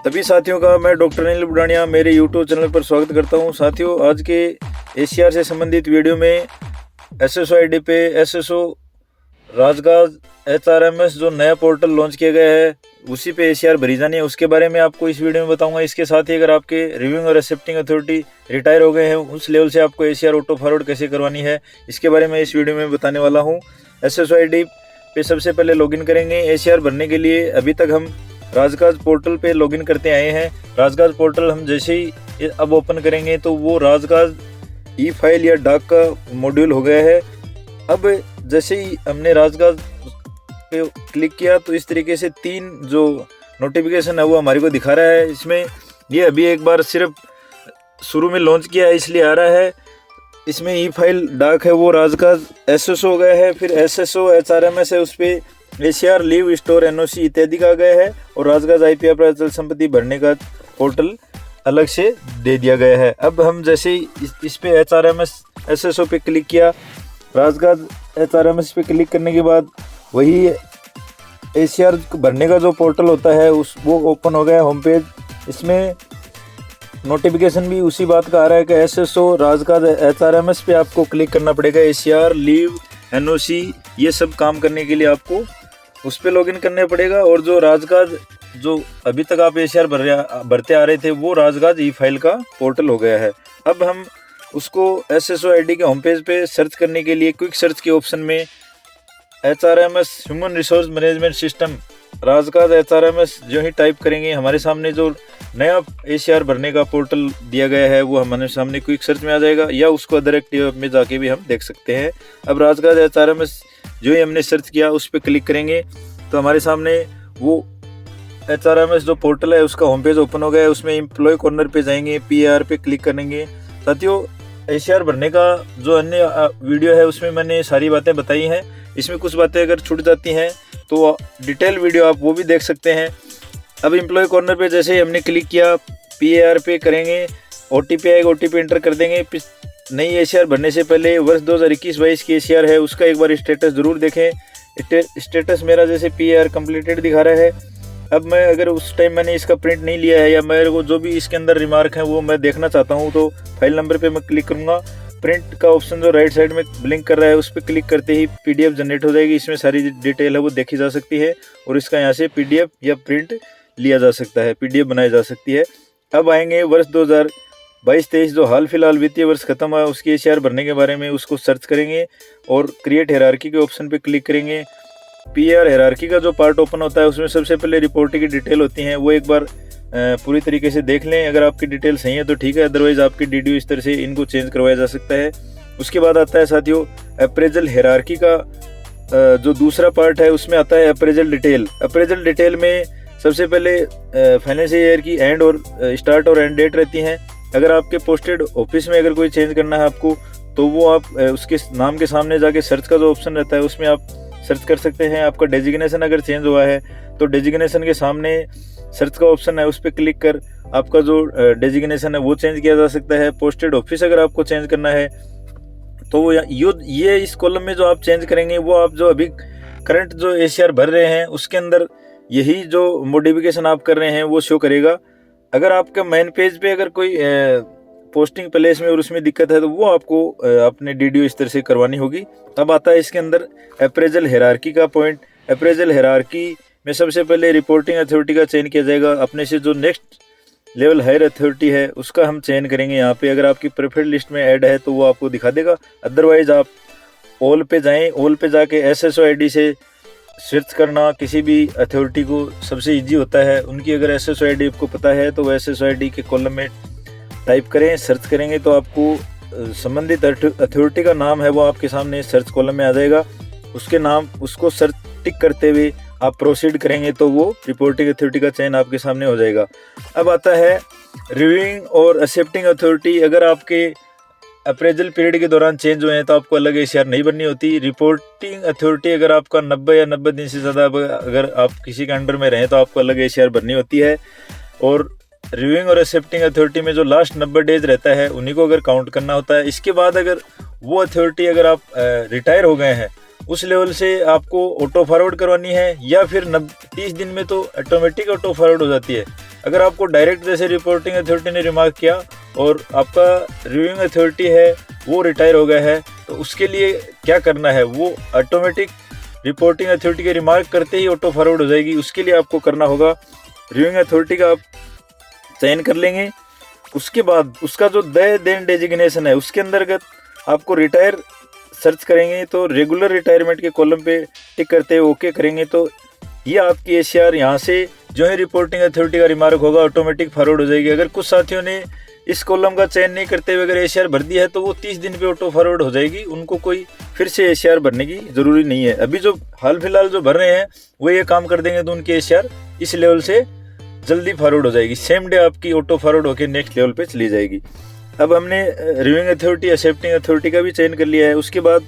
सभी साथियों का मैं डॉक्टर अनिल बुढ़ानिया मेरे यूट्यूब चैनल पर स्वागत करता हूं। साथियों, आज के एसीआर से संबंधित वीडियो में एसएसओ आईडी पे एसएसओ राजगाज एचआरएमएस जो नया पोर्टल लॉन्च किया गया है उसी पे एसीआर भरी जानी है, उसके बारे में आपको इस वीडियो में बताऊंगा। इसके साथ ही अगर आपके रिव्यूइंग और एक्सेप्टिंग अथॉरिटी रिटायर हो गए हैं उस लेवल से आपको एसीआर ऑटो फॉरवर्ड कैसे करवानी है इसके बारे में इस वीडियो में बताने वाला हूँ। एसएसओ आईडी पे सबसे पहले लॉगिन करेंगे। एसीआर भरने के लिए अभी तक हम राजगाज पोर्टल पे लॉगिन करते आए हैं। राजगाज पोर्टल हम जैसे ही अब ओपन करेंगे तो वो राजगाज ई फाइल या डाक का मॉड्यूल हो गया है। अब जैसे ही हमने राजगाज पे क्लिक किया तो इस तरीके से 3 जो नोटिफिकेशन है वो हमारे को दिखा रहा है। इसमें ये अभी एक बार सिर्फ शुरू में लॉन्च किया है इसलिए आ रहा है। इसमें ई फाइल डाक है वो राजगाज एसएसओ हो गया है, फिर एसएसओ एचआरएमएस है, उस पर एसीआर लीव स्टोर एनओसी इत्यादि का गया है और राजगाज आईपीआर पर अचल संपत्ति भरने का पोर्टल अलग से दे दिया गया है। अब हम जैसे ही इस पे एचआरएमएस एसएसओ पे क्लिक किया, राजगाज एचआरएमएस पे क्लिक करने के बाद वही एसीआर भरने का जो पोर्टल होता है वो ओपन हो गया होम पेज। इसमें नोटिफिकेशन भी उसी बात का आ रहा है कि एसएसओ राजगाज एचआरएमएस पे आपको क्लिक करना पड़ेगा। एसीआर लीव एनओसी ये सब काम करने के लिए आपको उस पर लॉगिन करने पड़ेगा। और जो राजगाज जो अभी तक आप एसीआर भरते आ रहे थे वो राजगाज ई फाइल का पोर्टल हो गया है। अब हम उसको एसएसओ आईडी के होम पेज पे सर्च करने के लिए क्विक सर्च के ऑप्शन में HRMS human resource management system Rajkaj HRMS जो ही टाइप करेंगे हमारे सामने जो नया एसीआर भरने का पोर्टल दिया गया है वो हमारे सामने क्विक सर्च में आ जाएगा, या उसको डायरेक्ट में जाके भी हम देख सकते हैं। अब राजगाज एचआरएमएस जो ही हमने सर्च किया उस पर क्लिक करेंगे तो हमारे सामने वो एचआरएमएस जो पोर्टल है उसका होम पेज ओपन हो गया है। उसमें एम्प्लॉय कॉर्नर पे जाएंगे, पीआर पे क्लिक करेंगे। साथियों, एसीआर भरने का जो अन्य वीडियो है उसमें मैंने सारी बातें बताई हैं। इसमें कुछ बातें अगर छूट जाती हैं तो डिटेल वीडियो आप वो भी देख सकते हैं। अब एम्प्लॉय कॉर्नर पे जैसे ही हमने क्लिक किया पीआर पे करेंगे, ओटीपी आएगा, ओटीपी एंटर कर देंगे। नई एसीआर भरने से पहले वर्ष 2021-22 की एसीआर है उसका एक बार स्टेटस ज़रूर देखें। स्टेटस मेरा जैसे पीआर कंप्लीटेड दिखा रहा है। अब मैं अगर उस टाइम मैंने इसका प्रिंट नहीं लिया है या मेरे को जो भी इसके अंदर रिमार्क हैं वो मैं देखना चाहता हूँ तो फाइल नंबर पे मैं क्लिक करूँगा। प्रिंट का ऑप्शन जो राइट साइड में ब्लिंक कर रहा है उस पर क्लिक करते ही पीडीएफ जनरेट हो जाएगी। इसमें सारी डिटेल है वो देखी जा सकती है और इसका यहाँ से पीडीएफ या प्रिंट लिया जा सकता है, पीडीएफ बनाई जा सकती है। अब आएंगे वर्ष 2022-23 जो हाल फिलहाल वित्तीय वर्ष खत्म हुआ उसकी एसीआर भरने के बारे में, उसको सर्च करेंगे और क्रिएट हायरार्की के ऑप्शन पे क्लिक करेंगे। पीआर हायरार्की का जो पार्ट ओपन होता है उसमें सबसे पहले रिपोर्टिंग की डिटेल होती हैं, वो एक बार पूरी तरीके से देख लें। अगर आपकी डिटेल सही है तो ठीक है, अदरवाइज आपकी डीडीयू इस तरह से इनको चेंज करवाया जा सकता है। उसके बाद आता है साथियों अप्रेजल हायरार्की का जो दूसरा पार्ट है उसमें आता है अप्रेजल डिटेल। अप्रेजल डिटेल में सबसे पहले फाइनेंशियल ईयर की एंड और स्टार्ट और एंड डेट रहती हैं। अगर आपके पोस्टेड ऑफिस में अगर कोई चेंज करना है आपको तो वो आप उसके नाम के सामने जाके सर्च का जो ऑप्शन रहता है उसमें आप सर्च कर सकते हैं। आपका डेजिग्नेशन अगर चेंज हुआ है तो डेजिग्नेशन के सामने सर्च का ऑप्शन है उस पर क्लिक कर आपका जो डेजिग्नेशन है वो चेंज किया जा सकता है। पोस्टेड ऑफिस अगर आपको चेंज करना है तो वो ये इस कॉलम में जो आप चेंज करेंगे वो आप जो अभी करंट जो एसीआर भर रहे हैं उसके अंदर यही जो मॉडिफिकेशन आप कर रहे हैं वो शो करेगा। अगर आपका मेन पेज पे अगर कोई पोस्टिंग प्लेस में और उसमें दिक्कत है तो वो आपको अपने डीडीयू इस तरह से करवानी होगी। अब आता है इसके अंदर अप्रेजल हायरार्की का पॉइंट। अप्रेजल हायरार्की में सबसे पहले रिपोर्टिंग अथॉरिटी का चयन किया जाएगा। अपने से जो नेक्स्ट लेवल हायर अथॉरिटी है उसका हम चयन करेंगे। यहाँ पे अगर आपकी प्रेफर्ड लिस्ट में ऐड है तो वो आपको दिखा देगा, अदरवाइज आप ऑल पे जाएं। ऑल पे जाके एसएसओ आईडी से सर्च करना किसी भी अथॉरिटी को सबसे इजी होता है। उनकी अगर एसएसओ आईडी आपको पता है तो एसएसओ आईडी के कॉलम में टाइप करें, सर्च करेंगे तो आपको संबंधित अथॉरिटी का नाम है वो आपके सामने सर्च कॉलम में आ जाएगा। उसके नाम उसको सर्च टिक करते हुए आप प्रोसीड करेंगे तो वो रिपोर्टिंग अथॉरिटी का चयन आपके सामने हो जाएगा। अब आता है रिव्यूइंग और एक्सेप्टिंग अथॉरिटी। अगर आपके अप्रेजल पीरियड के दौरान चेंज हुए हैं तो आपको अलग एसीआर नहीं बननी होती। रिपोर्टिंग अथॉरिटी अगर आपका 90 या 90 दिन से ज़्यादा अगर आप किसी के अंडर में रहें तो आपको अलग एसीआर बननी होती है। और रिव्यूइंग और एक्सेप्टिंग अथॉरिटी में जो लास्ट 90 डेज रहता है उन्हीं को अगर काउंट करना होता है। इसके बाद अगर वो अथॉरिटी अगर आप रिटायर हो गए हैं उस लेवल से आपको ऑटो फॉरवर्ड करवानी है या फिर 30 दिन में तो ऑटोमेटिक ऑटो फॉरवर्ड हो जाती है। अगर आपको डायरेक्ट जैसे रिपोर्टिंग अथॉरिटी ने रिमार्क किया और आपका रिव्यूइंग अथॉरिटी है वो रिटायर हो गया है, तो उसके लिए क्या करना है, वो ऑटोमेटिक रिपोर्टिंग अथॉरिटी के रिमार्क करते ही ऑटो फॉरवर्ड हो जाएगी। उसके लिए आपको करना होगा रिव्यूइंग अथॉरिटी का आप चयन कर लेंगे। उसके बाद उसका जो देन डेजिग्नेशन है उसके अंतर्गत आपको रिटायर सर्च करेंगे, तो रेगुलर रिटायरमेंट के कॉलम पे टिक करते हुए ओके करेंगे, तो ये आपकी एसीआर यहाँ से जो है रिपोर्टिंग अथॉरिटी का रिमार्क होगा ऑटोमेटिक फॉरवर्ड हो जाएगी। अगर कुछ साथियों ने इस कॉलम का चयन नहीं करते हुए अगर एसीआर भर दिया है तो वो 30 दिन पे ऑटो फॉरवर्ड हो जाएगी, उनको कोई फिर से एसीआर भरने की ज़रूरी नहीं है। अभी जो हाल फिलहाल जो भर रहे हैं वो ये काम कर देंगे तो उनकी एसीआर इस लेवल से जल्दी फॉरवर्ड हो जाएगी, सेम डे आपकी ऑटो फॉरवर्ड होकर नेक्स्ट लेवल पे चली जाएगी। अब हमने रिव्यूइंग अथॉरिटी एक्सेप्टिंग अथॉरिटी का भी चयन कर लिया है। उसके बाद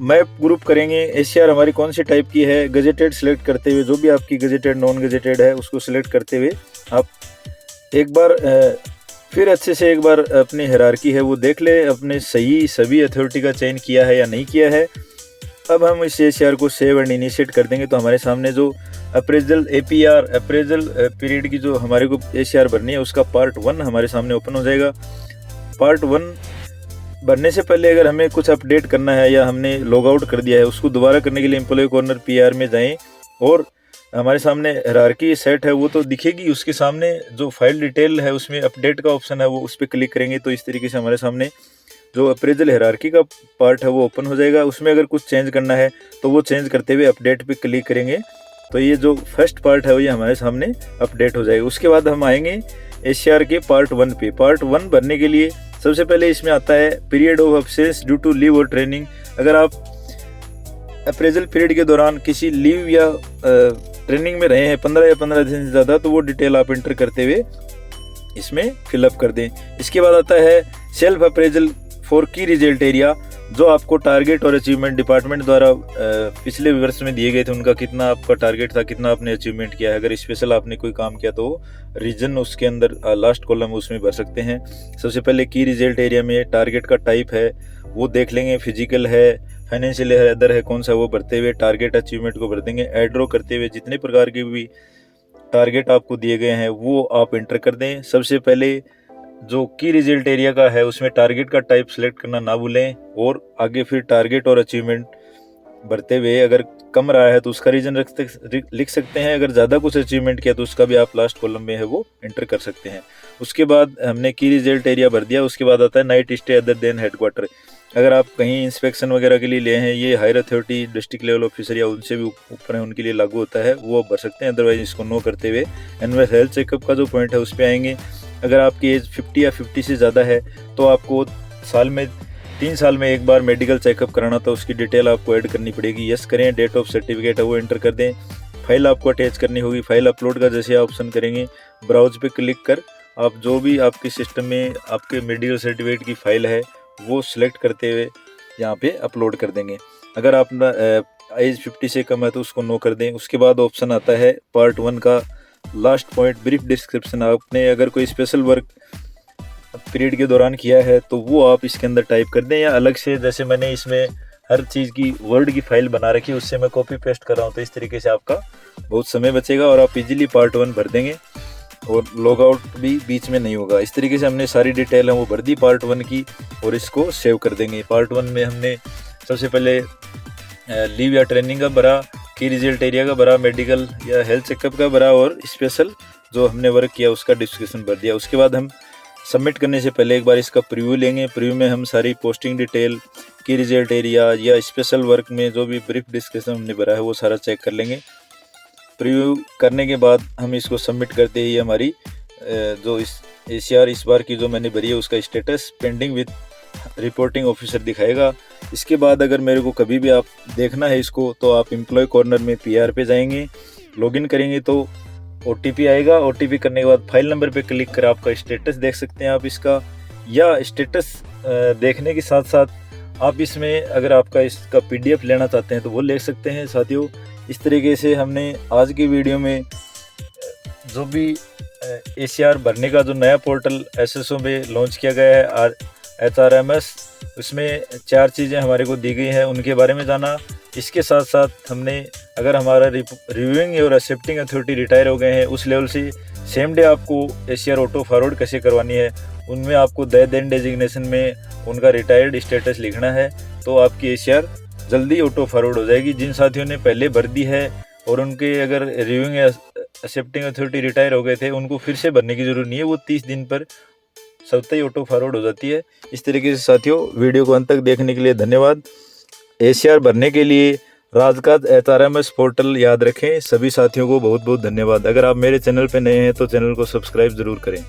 मैप ग्रुप करेंगे, एसीआर हमारी कौन सी टाइप की है, गजेटेड सेलेक्ट करते हुए, जो भी आपकी गजेटेड नॉन गजेटेड है उसको सिलेक्ट करते हुए आप एक बार फिर अच्छे से एक बार अपनी हायरार्की है वो देख ले, अपने सही सभी अथॉरिटी का चयन किया है या नहीं किया है। अब हम इस एसीआर को सेव एंड इनिशिएट कर देंगे, तो हमारे सामने जो अप्रेजल एपीआर अप्रेजल पीरियड की जो हमारे को एसीआर भरनी है उसका पार्ट 1 हमारे सामने ओपन हो जाएगा। पार्ट 1 भरने से पहले अगर हमें कुछ अपडेट करना है या हमने लॉग आउट कर दिया है उसको दोबारा करने के लिए एम्प्लॉय कॉर्नर पीआर में जाएं और हमारे सामने हायरार्की सेट है वो तो दिखेगी, उसके सामने जो फाइल डिटेल है उसमें अपडेट का ऑप्शन है वो उस पर क्लिक करेंगे, तो इस तरीके से हमारे सामने जो अप्रेजल हायरार्की का पार्ट है वो ओपन हो जाएगा। उसमें अगर कुछ चेंज करना है तो वो चेंज करते हुए अपडेट पे क्लिक करेंगे, तो ये जो फर्स्ट पार्ट है वो ये हमारे सामने अपडेट हो जाएगा। उसके बाद हम आएंगे एसीआर के पार्ट 1 पे। पार्ट 1 भरने के लिए सबसे पहले इसमें आता है period of absence due to leave और ट्रेनिंग। अगर आप अप्रेजल पीरियड के दौरान किसी लीव या ट्रेनिंग में रहे हैं 15 या 15 दिन से ज़्यादा, तो वो डिटेल आप एंटर करते हुए इसमें फिलअप कर दें। इसके बाद आता है सेल्फ अप्रेजल फॉर की रिजल्ट एरिया, जो आपको टारगेट और अचीवमेंट डिपार्टमेंट द्वारा पिछले वर्ष में दिए गए थे, उनका कितना आपका टारगेट था, कितना आपने अचीवमेंट किया है। अगर स्पेशल आपने कोई काम किया तो रीजन उसके अंदर लास्ट कॉलम उसमें भर सकते हैं। सबसे पहले की रिजल्ट एरिया में टारगेट का टाइप है वो देख लेंगे, फिजिकल है, फाइनेंशियल है, अदर है, कौन सा वो भरते हुए टारगेट अचीवमेंट को भर देंगे। एड्रो करते हुए जितने प्रकार के भी टारगेट आपको दिए गए हैं वो आप एंटर कर दें। सबसे पहले जो की रिजल्ट एरिया का है उसमें टारगेट का टाइप सेलेक्ट करना ना भूलें, और आगे फिर टारगेट और अचीवमेंट भरते हुए अगर कम रहा है तो उसका रीजन लिख सकते हैं, अगर ज़्यादा कुछ अचीवमेंट किया तो उसका भी आप लास्ट कॉलम में है वो एंटर कर सकते हैं। उसके बाद हमने की रिजल्ट एरिया भर दिया। उसके बाद आता है night stay other than headquarter. अगर आप कहीं इंस्पेक्शन वगैरह के लिए ले हैं, ये higher authority district level officer या उनसे भी ऊपर है उनके लिए लागू होता है, वो आप भर सकते हैं। अदरवाइज इसको नो करते हुए एनुअल हेल्थ चेकअप का जो पॉइंट है उस पर आएंगे। अगर आपकी एज 50 या 50 से ज़्यादा है तो आपको साल में 3 साल में एक बार मेडिकल चेकअप कराना, तो उसकी डिटेल आपको ऐड करनी पड़ेगी। यस करें, डेट ऑफ सर्टिफिकेट है वो एंटर कर दें। फाइल आपको अटैच करनी होगी, फाइल अपलोड का जैसे ऑप्शन करेंगे ब्राउज पे क्लिक कर आप जो भी आपके सिस्टम में आपके मेडिकल सर्टिफिकेट की फ़ाइल है वो सिलेक्ट करते हुए यहाँ पे अपलोड कर देंगे। अगर आप एज 50 से कम है तो उसको नो कर दें। उसके बाद ऑप्शन आता है पार्ट 1 का लास्ट पॉइंट ब्रीफ डिस्क्रिप्शन। आपने अगर कोई स्पेशल वर्क पीरियड के दौरान किया है तो वो आप इसके अंदर टाइप कर दें, या अलग से जैसे मैंने इसमें हर चीज़ की वर्ड की फाइल बना रखी है उससे मैं कॉपी पेस्ट कर रहा हूँ, तो इस तरीके से आपका बहुत समय बचेगा और आप इजीली पार्ट 1 भर देंगे और लॉग आउट भी बीच में नहीं होगा। इस तरीके से हमने सारी डिटेल है वो भर दी पार्ट 1 की और इसको सेव कर देंगे। पार्ट 1 में हमने सबसे पहले लीव या ट्रेनिंग का भरा, की रिजल्ट एरिया का भरा, मेडिकल या हेल्थ चेकअप का भरा और स्पेशल जो हमने वर्क किया उसका डिस्क्रिप्शन भर दिया। उसके बाद हम सबमिट करने से पहले एक बार इसका प्रीव्यू लेंगे। प्रीव्यू में हम सारी पोस्टिंग डिटेल, की रिजल्ट एरिया या स्पेशल वर्क में जो भी ब्रीफ डिस्क्रिप्शन हमने भरा है वो सारा चेक कर लेंगे। प्रीव्यू करने के बाद हम इसको सबमिट करते ही हमारी जो इस एसीआर इस बार की जो मैंने भरी है उसका status pending with reporting officer दिखाएगा। इसके बाद अगर मेरे को कभी भी आप देखना है इसको तो आप एम्प्लॉय कॉर्नर में पीआर पे जाएंगे, लॉगिन करेंगे तो ओटीपी आएगा। ओटीपी करने के बाद फाइल नंबर पे क्लिक कर आपका स्टेटस देख सकते हैं आप इसका, या स्टेटस देखने के साथ साथ आप इसमें अगर आपका इसका पीडीएफ लेना चाहते हैं तो वो ले सकते हैं। साथियों, इस तरीके से हमने आज की वीडियो में जो भी एसीआर भरने का जो नया पोर्टल एसएसओ में लॉन्च किया गया है HRMS, उसमें 4 चीज़ें हमारे को दी गई हैं, उनके बारे में जाना। इसके साथ साथ हमने अगर हमारा रिव्यूइंग और एक्सेप्टिंग अथॉरिटी रिटायर हो गए हैं उस लेवल से सेम डे आपको ACR ऑटो फॉरवर्ड कैसे करवानी है, उनमें आपको देन डेजिग्नेशन में उनका रिटायर्ड स्टेटस लिखना है, तो आपकी ACR जल्दी ऑटो फॉरवर्ड हो जाएगी। जिन साथियों ने पहले भर दी है और उनके अगर रिव्यूइंग एक्सेप्टिंग अथॉरिटी रिटायर हो गए थे, उनको फिर से भरने की जरूरत नहीं है, वो 30 दिन पर स्वतः ही ऑटो फॉरवर्ड हो जाती है। इस तरीके से साथियों, वीडियो को अंत तक देखने के लिए धन्यवाद। ACR भरने के लिए राजकाज HRMS पोर्टल याद रखें। सभी साथियों को बहुत बहुत धन्यवाद। अगर आप मेरे चैनल पर नए हैं तो चैनल को सब्सक्राइब ज़रूर करें।